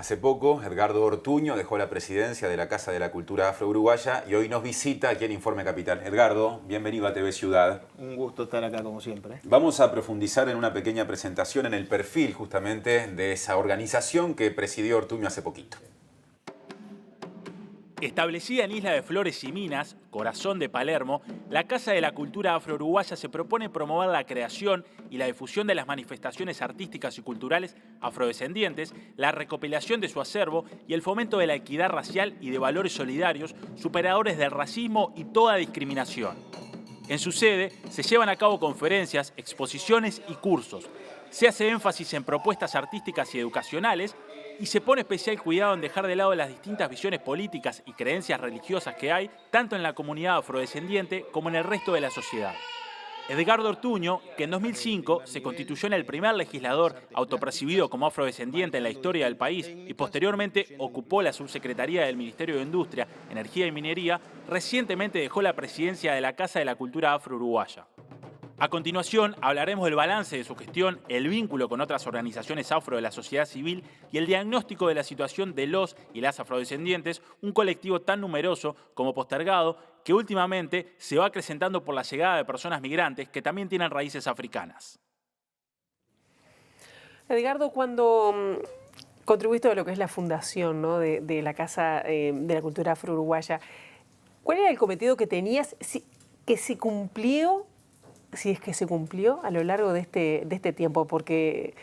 Hace poco, Edgardo Ortuño dejó la presidencia de la Casa de la Cultura Afro-Uruguaya y hoy nos visita aquí en Informe Capital. Edgardo, bienvenido a TV Ciudad. Un gusto estar acá, como siempre. Vamos a profundizar en una pequeña presentación en el perfil, justamente, de esa organización que presidió Ortuño hace poquito. Establecida en Isla de Flores y Minas, corazón de Palermo, la Casa de la Cultura Afro-Uruguaya se propone promover la creación y la difusión de las manifestaciones artísticas y culturales afrodescendientes, la recopilación de su acervo y el fomento de la equidad racial y de valores solidarios, superadores del racismo y toda discriminación. En su sede se llevan a cabo conferencias, exposiciones y cursos. Se hace énfasis en propuestas artísticas y educacionales y se pone especial cuidado en dejar de lado las distintas visiones políticas y creencias religiosas que hay, tanto en la comunidad afrodescendiente como en el resto de la sociedad. Edgardo Ortuño, que en 2005 se constituyó en el primer legislador autopercibido como afrodescendiente en la historia del país y posteriormente ocupó la subsecretaría del Ministerio de Industria, Energía y Minería, recientemente dejó la presidencia de la Casa de la Cultura Afro-Uruguaya. A continuación, hablaremos del balance de su gestión, el vínculo con otras organizaciones afro de la sociedad civil y el diagnóstico de la situación de los y las afrodescendientes, un colectivo tan numeroso como postergado que últimamente se va acrecentando por la llegada de personas migrantes que también tienen raíces africanas. Edgardo, cuando contribuiste a lo que es la fundación, ¿no?, de la Casa de la Cultura Afro-Uruguaya, ¿cuál era el cometido que tenías que se cumplió? Si es que se cumplió a lo largo de este tiempo, porque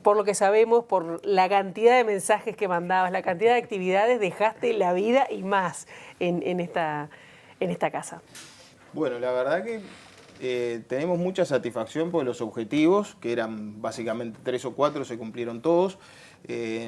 por lo que sabemos, por la cantidad de mensajes que mandabas, la cantidad de actividades, dejaste la vida y más en esta casa. Bueno, la verdad que tenemos mucha satisfacción por los objetivos, que eran básicamente 3 o 4, se cumplieron todos.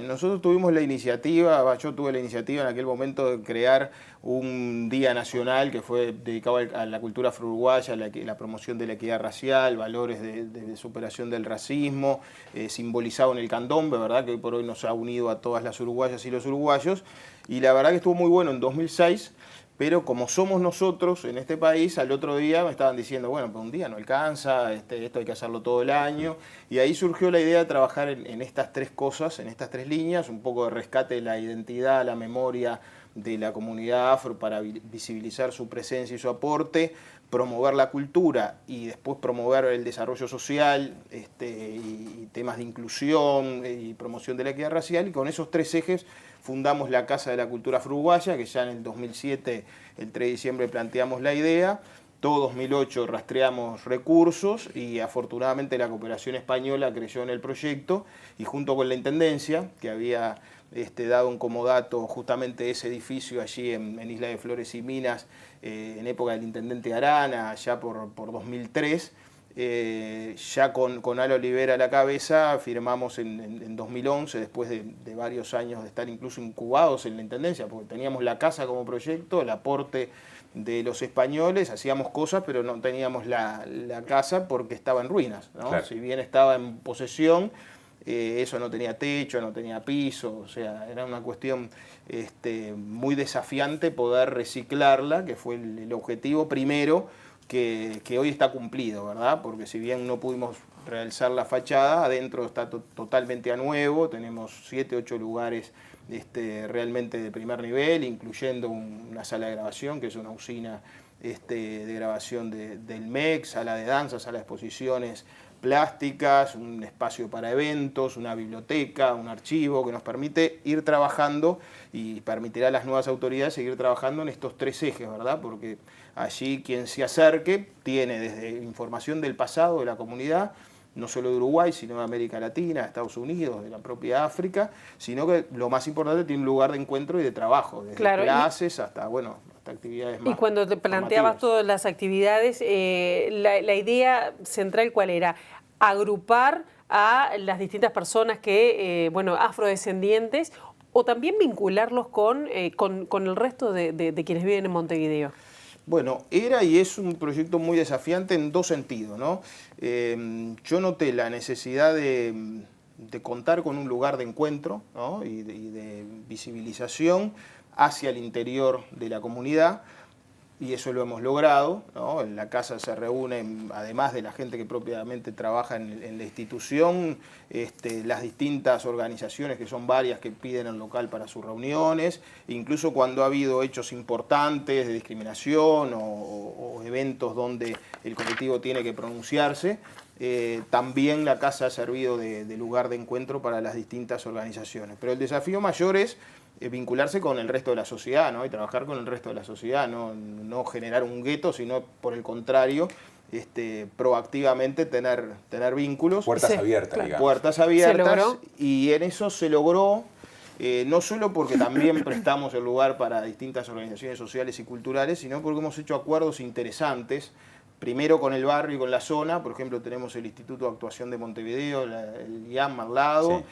Nosotros tuvimos la iniciativa, yo tuve la iniciativa en aquel momento de crear un día nacional que fue dedicado a la cultura afro-uruguaya, la promoción de la equidad racial, valores de superación del racismo, simbolizado en el candombe, ¿verdad?, que hoy por hoy nos ha unido a todas las uruguayas y los uruguayos. Y la verdad que estuvo muy bueno en 2006. Pero como somos nosotros en este país, al otro día me estaban diciendo, bueno, pues un día no alcanza, esto hay que hacerlo todo el año. Y ahí surgió la idea de trabajar en estas 3 cosas, en estas 3 líneas, un poco de rescate de la identidad, la memoria de la comunidad afro para visibilizar su presencia y su aporte, promover la cultura y después promover el desarrollo social y temas de inclusión y promoción de la equidad racial. Y con esos 3 ejes fundamos la Casa de la Cultura Afro-Uruguaya, que ya en el 2007, el 3 de diciembre, planteamos la idea. Todo 2008 rastreamos recursos y afortunadamente la cooperación española creyó en el proyecto y junto con la Intendencia, que había dado un comodato justamente ese edificio allí en Isla de Flores y Minas, en época del Intendente Arana, ya por 2003, ya con Ala Olivera a la cabeza, firmamos en 2011, después de varios años de estar incluso incubados en la Intendencia, porque teníamos la casa como proyecto, el aporte de los españoles, hacíamos cosas, pero no teníamos la casa porque estaba en ruinas, ¿no? Claro. Si bien estaba en posesión, eso no tenía techo, no tenía piso, o sea, era una cuestión muy desafiante poder reciclarla, que fue el objetivo primero, que hoy está cumplido, ¿verdad? Porque si bien no pudimos realizar la fachada, adentro está totalmente a nuevo, tenemos 7, 8 lugares realmente de primer nivel, incluyendo una sala de grabación, que es una usina de grabación del MEC, sala de danza, sala de exposiciones plásticas, un espacio para eventos, una biblioteca, un archivo que nos permite ir trabajando y permitirá a las nuevas autoridades seguir trabajando en estos 3 ejes, ¿verdad? Porque allí quien se acerque tiene desde información del pasado de la comunidad, no solo de Uruguay, sino de América Latina, de Estados Unidos, de la propia África, sino que lo más importante, tiene un lugar de encuentro y de trabajo, desde clases hasta, bueno, hasta actividades más. Y cuando te planteabas todas las actividades, la idea central, ¿cuál era? Agrupar a las distintas personas que, afrodescendientes, o también vincularlos con el resto de quienes viven en Montevideo. Bueno, era y es un proyecto muy desafiante en 2 sentidos, ¿no? Yo noté la necesidad de contar con un lugar de encuentro, ¿no?, y de visibilización hacia el interior de la comunidad, y eso lo hemos logrado, ¿no? En la casa se reúnen, además de la gente que propiamente trabaja en la institución, las distintas organizaciones, que son varias, que piden el local para sus reuniones, incluso cuando ha habido hechos importantes de discriminación o eventos donde el colectivo tiene que pronunciarse, también la casa ha servido de lugar de encuentro para las distintas organizaciones. Pero el desafío mayor es vincularse con el resto de la sociedad, ¿no? Y trabajar con el resto de la sociedad, no generar un gueto, sino por el contrario, proactivamente tener vínculos. Puertas Sí, abiertas, claro. digamos. Puertas abiertas. ¿Se logró? Y en eso se logró, no solo porque también prestamos el lugar para distintas organizaciones sociales y culturales, sino porque hemos hecho acuerdos interesantes, primero con el barrio y con la zona. Por ejemplo, tenemos el Instituto de Actuación de Montevideo, el IAM al lado, Sí.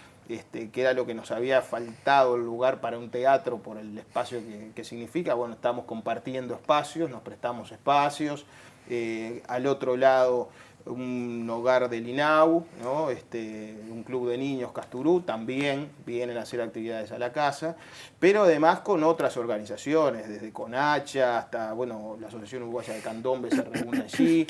Que era lo que nos había faltado, el lugar para un teatro por el espacio que significa. Bueno, estamos compartiendo espacios, nos prestamos espacios. Al otro lado, un hogar del INAU, ¿no? Un club de niños Casturú, también vienen a hacer actividades a la casa, pero además con otras organizaciones, desde CONACHA hasta, bueno, la Asociación Uruguaya de Candombe se reúne allí,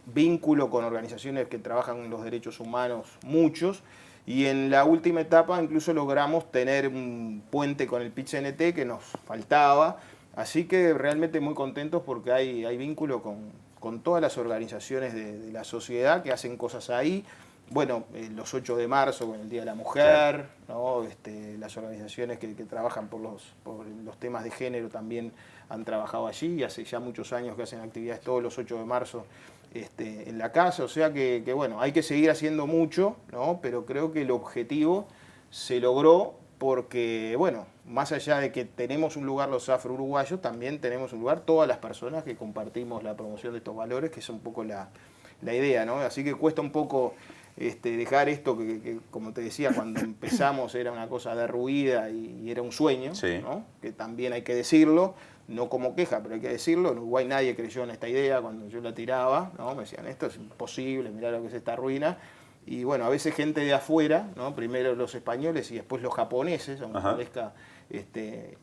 vínculo con organizaciones que trabajan en los derechos humanos, muchos. Y en la última etapa incluso logramos tener un puente con el PIT-CNT que nos faltaba. Así que realmente muy contentos porque hay vínculo con todas las organizaciones de la sociedad que hacen cosas ahí. Bueno, los 8 de marzo, con el Día de la Mujer, ¿no? Las organizaciones que trabajan por los temas de género también han trabajado allí, y hace ya muchos años que hacen actividades todos los 8 de marzo en la casa. O sea que bueno, hay que seguir haciendo mucho, ¿no? Pero creo que el objetivo se logró porque, bueno, más allá de que tenemos un lugar los afro-uruguayos, también tenemos un lugar todas las personas que compartimos la promoción de estos valores, que es un poco la idea, ¿no? Así que cuesta un poco dejar esto que, como te decía, cuando empezamos era una cosa derruida y era un sueño, Sí. ¿no? Que también hay que decirlo, no como queja, pero hay que decirlo. En Uruguay nadie creyó en esta idea cuando yo la tiraba, ¿no? Me decían, esto es imposible, mirá lo que es esta ruina. Y bueno, a veces gente de afuera, ¿no? Primero los españoles y después los japoneses, aunque Ajá. parezca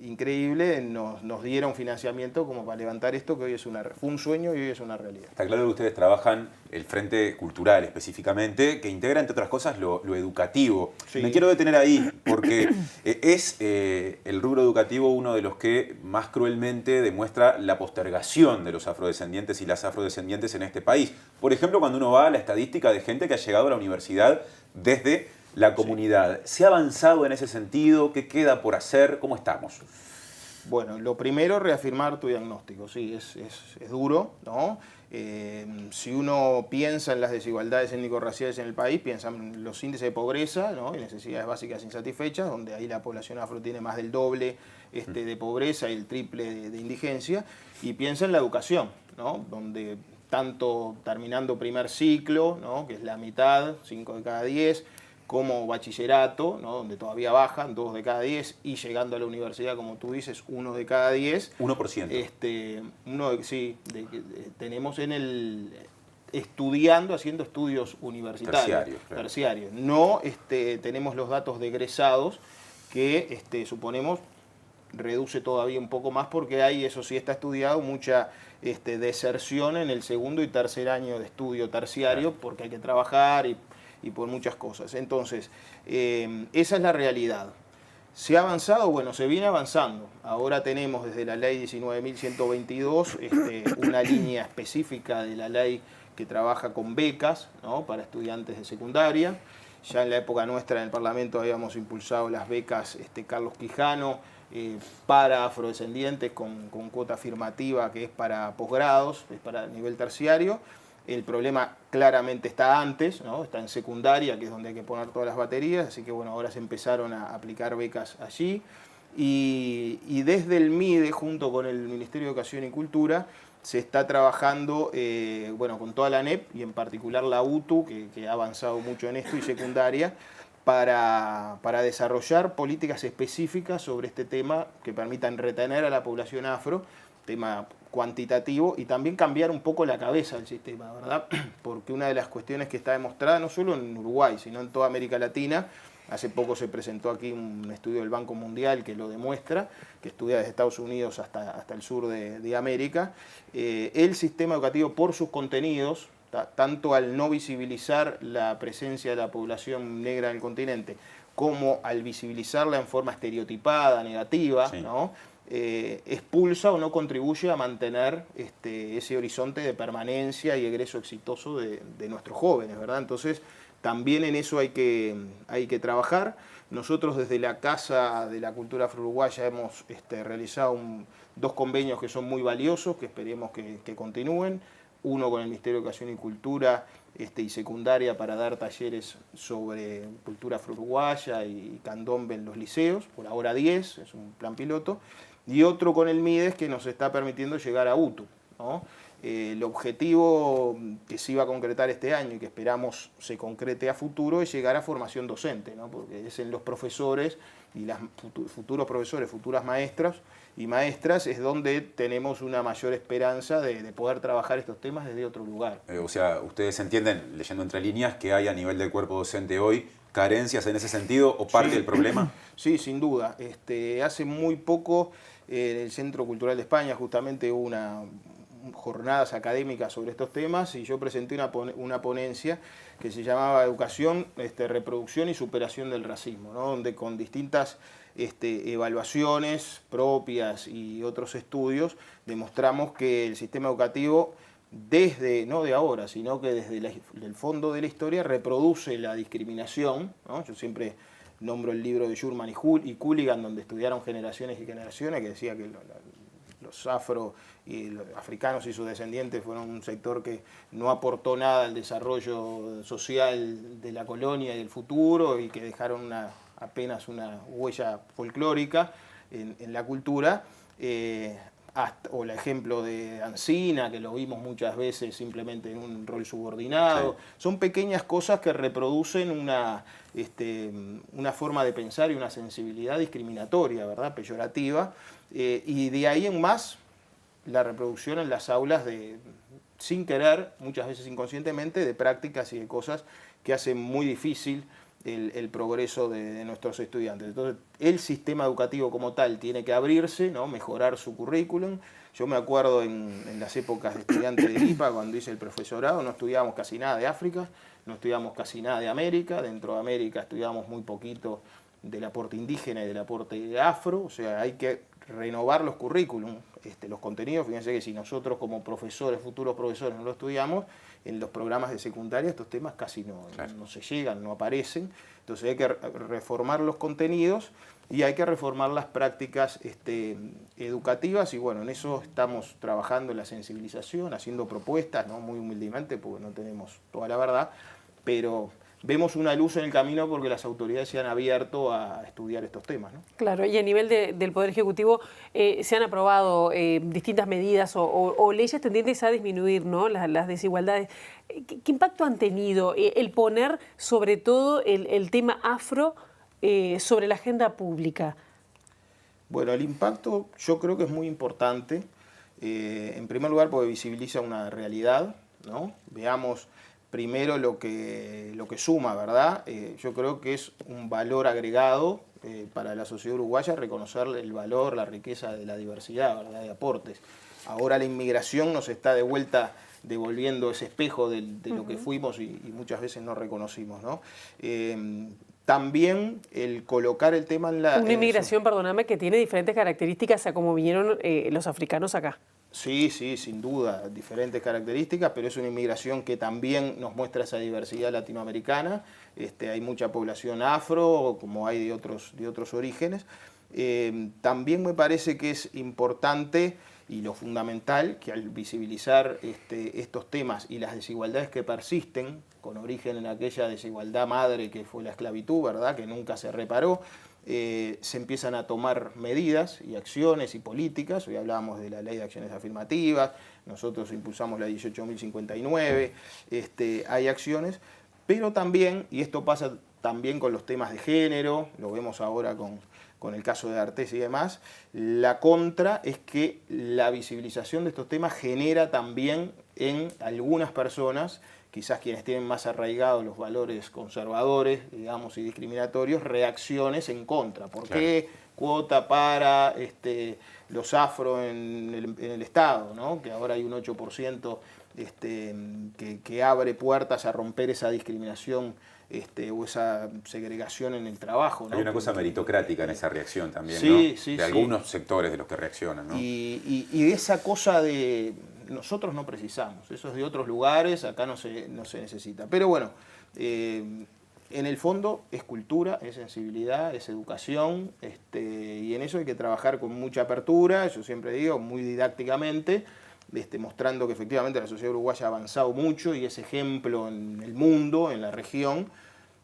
increíble, nos dieron financiamiento como para levantar esto, que hoy fue un sueño y hoy es una realidad. Está claro que ustedes trabajan el Frente Cultural específicamente, que integra, entre otras cosas, lo educativo. Sí. Me quiero detener ahí, porque es el rubro educativo uno de los que más cruelmente demuestra la postergación de los afrodescendientes y las afrodescendientes en este país. Por ejemplo, cuando uno va a la estadística de gente que ha llegado a la universidad desde la comunidad. ¿Se ha avanzado en ese sentido? ¿Qué queda por hacer? ¿Cómo estamos? Bueno, lo primero, reafirmar tu diagnóstico. Sí, es duro, ¿no? Si uno piensa en las desigualdades étnico-raciales en el país, piensa en los índices de pobreza, ¿no? Y necesidades básicas insatisfechas, donde ahí la población afro tiene más del doble de pobreza y el triple de indigencia, y piensa en la educación, ¿no? Donde tanto terminando primer ciclo, ¿no? Que es la mitad, 5 de cada 10, como bachillerato, ¿no? Donde todavía bajan 2 de cada 10, y llegando a la universidad, como tú dices, 1 de cada 10. 1%. Sí, tenemos estudiando, haciendo estudios universitarios. Terciarios, claro. Terciarios. No tenemos los datos de egresados, que suponemos reduce todavía un poco más, porque hay, eso sí está estudiado, mucha deserción en el segundo y tercer año de estudio terciario, Claro. porque hay que trabajar y por muchas cosas. Entonces, esa es la realidad. ¿Se ha avanzado? Bueno, se viene avanzando. Ahora tenemos desde la ley 19.122 una línea específica de la ley que trabaja con becas, ¿no? Para estudiantes de secundaria. Ya en la época nuestra en el Parlamento habíamos impulsado las becas Carlos Quijano para afrodescendientes con cuota afirmativa, que es para posgrados, es para nivel terciario. El problema claramente está antes, ¿no? Está en secundaria, que es donde hay que poner todas las baterías, así que bueno, ahora se empezaron a aplicar becas allí. Y desde el MIDE, junto con el Ministerio de Educación y Cultura, se está trabajando bueno, con toda la ANEP y en particular la UTU, que ha avanzado mucho en esto, y secundaria, para desarrollar políticas específicas sobre este tema que permitan retener a la población afro, tema cuantitativo, y también cambiar un poco la cabeza del sistema, ¿verdad? Porque una de las cuestiones que está demostrada, no solo en Uruguay, sino en toda América Latina, Hace poco se presentó aquí un estudio del Banco Mundial que lo demuestra, que estudia desde Estados Unidos hasta el sur de América. El sistema educativo, por sus contenidos, tanto al no visibilizar la presencia de la población negra en el continente, como al visibilizarla en forma estereotipada, negativa, sí, ¿no? Expulsa o no contribuye a mantener ese horizonte de permanencia y egreso exitoso de nuestros jóvenes, ¿verdad? Entonces, también en eso hay que trabajar. Nosotros desde la Casa de la Cultura Afro-Uruguaya hemos realizado 2 convenios que son muy valiosos, que esperemos que continúen. Uno con el Ministerio de Educación y Cultura y Secundaria para dar talleres sobre cultura afro-uruguaya y candombe en los liceos, por ahora 10, es un plan piloto. Y otro con el MIDES que nos está permitiendo llegar a UTU, ¿no? El objetivo que se iba a concretar este año y que esperamos se concrete a futuro es llegar a formación docente, ¿no? Porque es en los profesores y las futuros profesores, futuras maestras y maestras, es donde tenemos una mayor esperanza de poder trabajar estos temas desde otro lugar. O sea, ustedes entienden, leyendo entre líneas, que hay a nivel del cuerpo docente hoy carencias en ese sentido o parte Sí. del problema. Sí, sin duda. Hace muy poco en el Centro Cultural de España justamente hubo jornadas académicas sobre estos temas y yo presenté una ponencia que se llamaba Educación, Reproducción y Superación del Racismo, ¿no? Donde con distintas evaluaciones propias y otros estudios demostramos que el sistema educativo desde, no de ahora, sino que desde el fondo de la historia reproduce la discriminación, ¿no? Yo siempre nombro el libro de Schurman y Cooligan, donde estudiaron generaciones y generaciones, que decía que los afro y los africanos y sus descendientes fueron un sector que no aportó nada al desarrollo social de la colonia y del futuro y que dejaron apenas una huella folclórica en la cultura. O el ejemplo de Ancina, que lo vimos muchas veces simplemente en un rol subordinado. Sí. Son pequeñas cosas que reproducen una forma de pensar y una sensibilidad discriminatoria, ¿verdad? Peyorativa. Y de ahí en más, la reproducción en las aulas sin querer, muchas veces inconscientemente, de prácticas y de cosas que hacen muy difícil el progreso de nuestros estudiantes. Entonces, el sistema educativo como tal tiene que abrirse, ¿no? Mejorar su currículum. Yo me acuerdo en las épocas de estudiante de IPA, cuando hice el profesorado, no estudiábamos casi nada de África, no estudiábamos casi nada de América, dentro de América estudiábamos muy poquito del aporte indígena y del aporte afro, o sea, hay que renovar los currículum, los contenidos. Fíjense que si nosotros como profesores, futuros profesores, no lo estudiamos, en los programas de secundaria estos temas casi no se llegan, no aparecen. Entonces hay que reformar los contenidos y hay que reformar las prácticas educativas y bueno, en eso estamos trabajando en la sensibilización, haciendo propuestas, ¿no? Muy humildemente, porque no tenemos toda la verdad, pero vemos una luz en el camino porque las autoridades se han abierto a estudiar estos temas, ¿no? Claro, y a nivel del Poder Ejecutivo se han aprobado distintas medidas o leyes tendientes a disminuir, ¿no? las desigualdades. ¿Qué impacto han tenido el poner sobre todo el tema afro sobre la agenda pública? Bueno, el impacto yo creo que es muy importante. En primer lugar porque visibiliza una realidad, ¿no? Veamos primero lo que suma, ¿verdad? Yo creo que es un valor agregado para la sociedad uruguaya reconocer el valor, la riqueza de la diversidad, ¿verdad? De aportes. Ahora la inmigración nos está de vuelta devolviendo ese espejo de lo que fuimos y muchas veces no reconocimos, ¿no? También el colocar el tema en la... Una inmigración, perdóname, que tiene diferentes características a cómo vinieron los africanos acá. Sí, sin duda, diferentes características, pero es una inmigración que también nos muestra esa diversidad latinoamericana. Hay mucha población afro, como hay de otros orígenes. También me parece que es importante y lo fundamental que al visibilizar estos temas y las desigualdades que persisten, con origen en aquella desigualdad madre que fue la esclavitud, ¿verdad?, que nunca se reparó, se empiezan a tomar medidas y acciones y políticas. Hoy hablábamos de la Ley de Acciones Afirmativas, nosotros impulsamos la 18.059, hay acciones, pero también, y esto pasa también con los temas de género, lo vemos ahora con el caso de Artés y demás, la contra es que la visibilización de estos temas genera también en algunas personas quizás quienes tienen más arraigados los valores conservadores, digamos, y discriminatorios, reacciones en contra. ¿Por qué cuota para los afro en el Estado, ¿no? Que ahora hay un 8% que abre puertas a romper esa discriminación o esa segregación en el trabajo, ¿no? Hay una cosa meritocrática en esa reacción también, sí, ¿no? Sí, de algunos sectores de los que reaccionan, ¿no? Y esa cosa de nosotros no precisamos, eso es de otros lugares, acá no se necesita. Pero bueno, en el fondo es cultura, es sensibilidad, es educación, y en eso hay que trabajar con mucha apertura, yo siempre digo, muy didácticamente, mostrando que efectivamente la sociedad uruguaya ha avanzado mucho y es ejemplo en el mundo, en la región,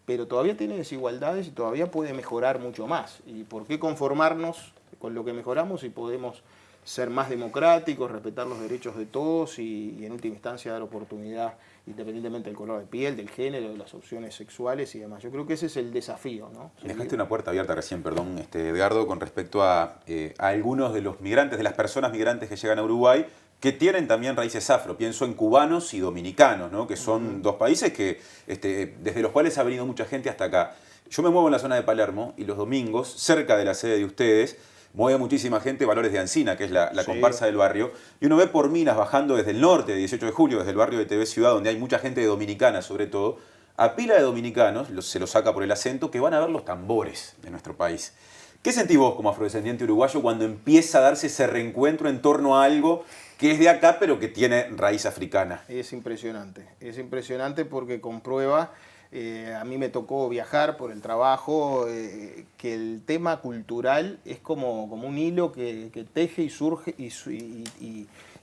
pero todavía tiene desigualdades y todavía puede mejorar mucho más. ¿Y por qué conformarnos con lo que mejoramos si podemos ser más democráticos, respetar los derechos de todos y en última instancia dar oportunidad independientemente del color de piel, del género, de las opciones sexuales y demás? Yo creo que ese es el desafío, ¿no? Dejaste una puerta abierta recién, perdón, Edgardo, con respecto a algunos de los migrantes, de las personas migrantes que llegan a Uruguay, que tienen también raíces afro. Pienso en cubanos y dominicanos, ¿no? Que son dos países que, desde los cuales ha venido mucha gente hasta acá. Yo me muevo en la zona de Palermo y los domingos, cerca de la sede de ustedes, mueve muchísima gente Valores de Ancina, que es la comparsa del barrio, y uno ve por Minas bajando desde el norte, de 18 de julio, desde el barrio de TV Ciudad, donde hay mucha gente de dominicana sobre todo, a pila de dominicanos, se los saca por el acento, que van a ver los tambores de nuestro país. ¿Qué sentís vos como afrodescendiente uruguayo cuando empieza a darse ese reencuentro en torno a algo que es de acá pero que tiene raíz africana? Es impresionante porque comprueba, a mí me tocó viajar por el trabajo, que el tema cultural es como un hilo que teje y surge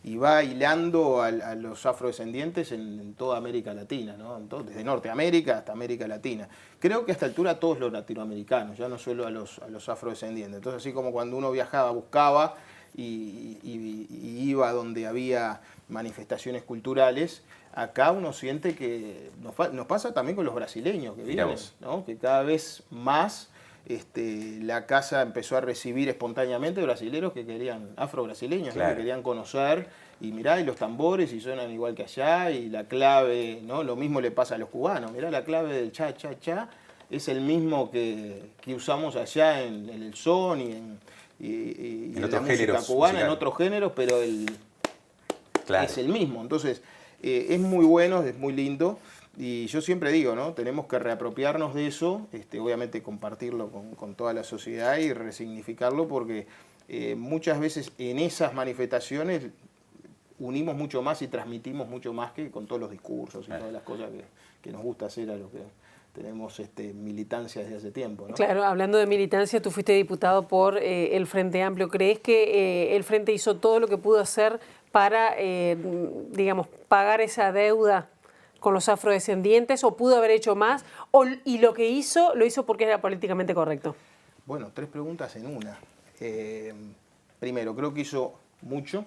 y va hilando a los afrodescendientes en toda América Latina, ¿no? Desde Norteamérica hasta América Latina. Creo que a esta altura a todos los latinoamericanos, ya no solo a los afrodescendientes. Entonces, así como cuando uno viajaba, buscaba y iba donde había manifestaciones culturales, acá uno siente que nos pasa también con los brasileños que vienen, ¿no? Que cada vez más la casa empezó a recibir espontáneamente brasileros que querían, afro-brasileños, claro, ¿no? Que querían conocer, y mirá, y los tambores y suenan igual que allá, y la clave, ¿no? Lo mismo le pasa a los cubanos, mirá, la clave del cha, cha, cha es el mismo que usamos allá en el son y en la música cubana, en otros géneros, pero claro, es el mismo. Entonces, es muy bueno, es muy lindo. Y yo siempre digo, ¿no? Tenemos que reapropiarnos de eso, obviamente compartirlo con toda la sociedad y resignificarlo, porque muchas veces en esas manifestaciones unimos mucho más y transmitimos mucho más que con todos los discursos y todas las cosas que nos gusta hacer a los que tenemos militancia desde hace tiempo, ¿no? Claro, hablando de militancia, tú fuiste diputado por el Frente Amplio. ¿Crees que el Frente hizo todo lo que pudo hacer para, digamos, pagar esa deuda con los afrodescendientes, o pudo haber hecho más, y lo que hizo, lo hizo porque era políticamente correcto? Bueno, 3 preguntas en una. Primero, creo que hizo mucho.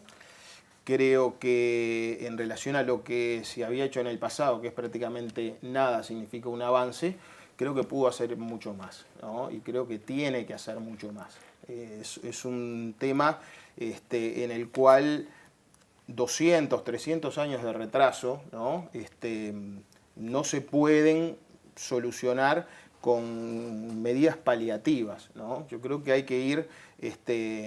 Creo que en relación a lo que se había hecho en el pasado, que es prácticamente nada, significa un avance, creo que pudo hacer mucho más, ¿no? Y creo que tiene que hacer mucho más. Es un tema en el cual 200, 300 años de retraso, ¿no? No se pueden solucionar con medidas paliativas, ¿no? Yo creo que hay que ir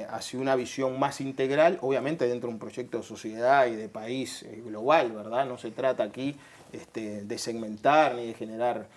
hacia una visión más integral, obviamente dentro de un proyecto de sociedad y de país global, ¿verdad? No se trata aquí de segmentar ni de generar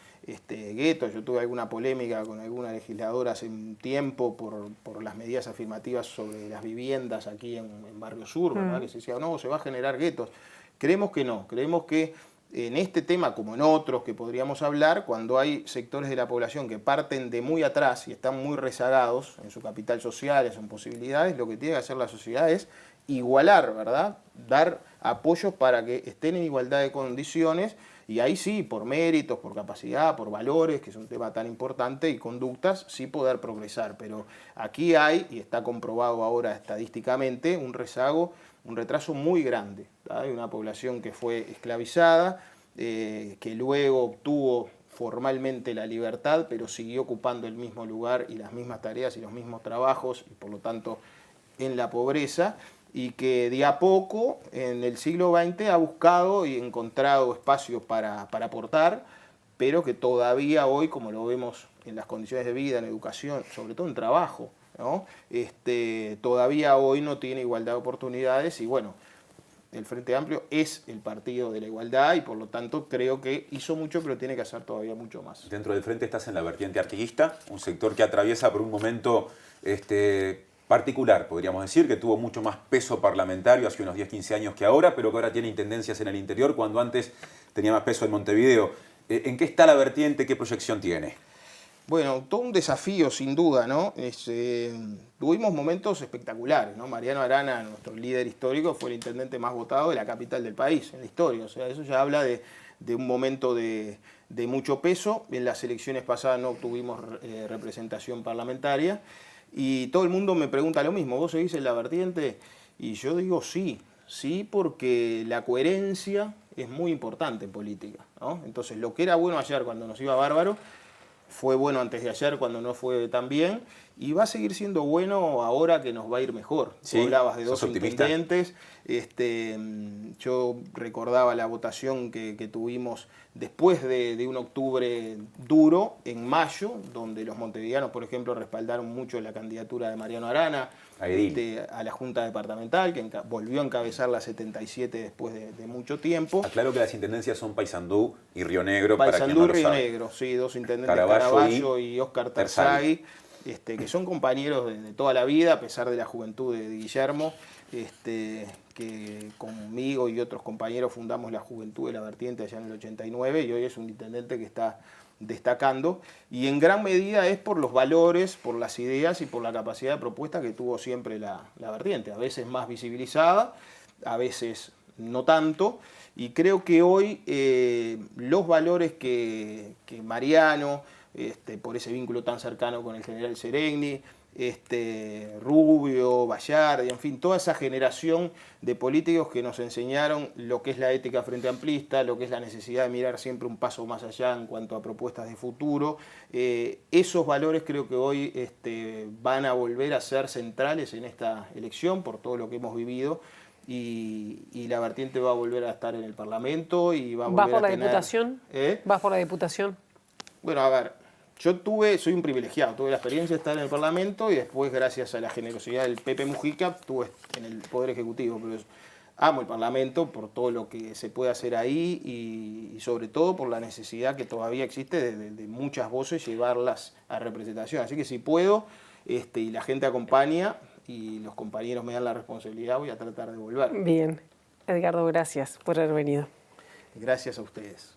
guetos. Yo tuve alguna polémica con alguna legisladora hace un tiempo por las medidas afirmativas sobre las viviendas aquí en Barrio Sur, ¿verdad? Que se decía, no, se va a generar guetos. Creemos que no, creemos que en este tema, como en otros que podríamos hablar, cuando hay sectores de la población que parten de muy atrás y están muy rezagados en su capital social, en sus posibilidades, lo que tiene que hacer la sociedad es igualar, ¿verdad? Dar apoyos para que estén en igualdad de condiciones, y ahí sí, por méritos, por capacidad, por valores, que es un tema tan importante, y conductas, sí poder progresar. Pero aquí hay, y está comprobado ahora estadísticamente, un rezago, un retraso muy grande. Hay una población que fue esclavizada, que luego obtuvo formalmente la libertad, pero siguió ocupando el mismo lugar y las mismas tareas y los mismos trabajos, y por lo tanto en la pobreza. y que de a poco en el siglo XX ha buscado y encontrado espacios para aportar, pero que todavía hoy, como lo vemos en las condiciones de vida, en educación, sobre todo en trabajo, ¿no? Todavía hoy no tiene igualdad de oportunidades y bueno, el Frente Amplio es el partido de la igualdad y por lo tanto creo que hizo mucho, pero tiene que hacer todavía mucho más. Dentro del Frente estás en la vertiente artiguista, un sector que atraviesa por un momento particular, podríamos decir, que tuvo mucho más peso parlamentario hace unos 10, 15 años que ahora, pero que ahora tiene intendencias en el interior cuando antes tenía más peso en Montevideo. ¿En qué está la vertiente? ¿Qué proyección tiene? Bueno, todo un desafío sin duda, ¿no? Tuvimos momentos espectaculares, ¿no? Mariano Arana, nuestro líder histórico, fue el intendente más votado de la capital del país en la historia. O sea, eso ya habla de un momento de mucho peso. En las elecciones pasadas no obtuvimos representación parlamentaria y todo el mundo me pregunta lo mismo, ¿vos seguís en la vertiente? Y yo digo sí, sí, porque la coherencia es muy importante en política, ¿no? Entonces, lo que era bueno ayer cuando nos iba bárbaro, fue bueno antes de ayer cuando no fue tan bien y va a seguir siendo bueno ahora que nos va a ir mejor. Sí, tú hablabas de ¿sos dos optimista? intendentes, yo recordaba la votación que tuvimos después de un octubre duro, en mayo, donde los montevideanos, por ejemplo, respaldaron mucho la candidatura de Mariano Arana a la Junta Departamental, que volvió a encabezar la 77 después de mucho tiempo. Aclaro que las intendencias son Paysandú y Río Negro, Paysandú para quien no y lo Río sabe. Negro, sí, dos intendentes, Caraballo y Óscar Terzaghi. Terzaghi, que son compañeros de toda la vida, a pesar de la juventud de Guillermo, que conmigo y otros compañeros fundamos la Juventud de la Vertiente allá en el 89 y hoy es un intendente que está destacando y en gran medida es por los valores, por las ideas y por la capacidad de propuesta que tuvo siempre la Vertiente, a veces más visibilizada, a veces no tanto, y creo que hoy los valores que Mariano, por ese vínculo tan cercano con el general Seregni, Rubio, Bayardi, en fin, toda esa generación de políticos que nos enseñaron lo que es la ética frente amplista, lo que es la necesidad de mirar siempre un paso más allá en cuanto a propuestas de futuro. Esos valores creo que hoy van a volver a ser centrales en esta elección por todo lo que hemos vivido. Y la vertiente va a volver a estar en el Parlamento y va a volver ¿Vas por a la tener... Diputación? ¿Vas por la Diputación? Bueno, a ver, yo soy un privilegiado, tuve la experiencia de estar en el Parlamento y después, gracias a la generosidad del Pepe Mujica, estuve en el Poder Ejecutivo, pero amo el Parlamento por todo lo que se puede hacer ahí y sobre todo por la necesidad que todavía existe de muchas voces llevarlas a representación. Así que si puedo y la gente acompaña y los compañeros me dan la responsabilidad, voy a tratar de volver. Bien. Edgardo, gracias por haber venido. Gracias a ustedes.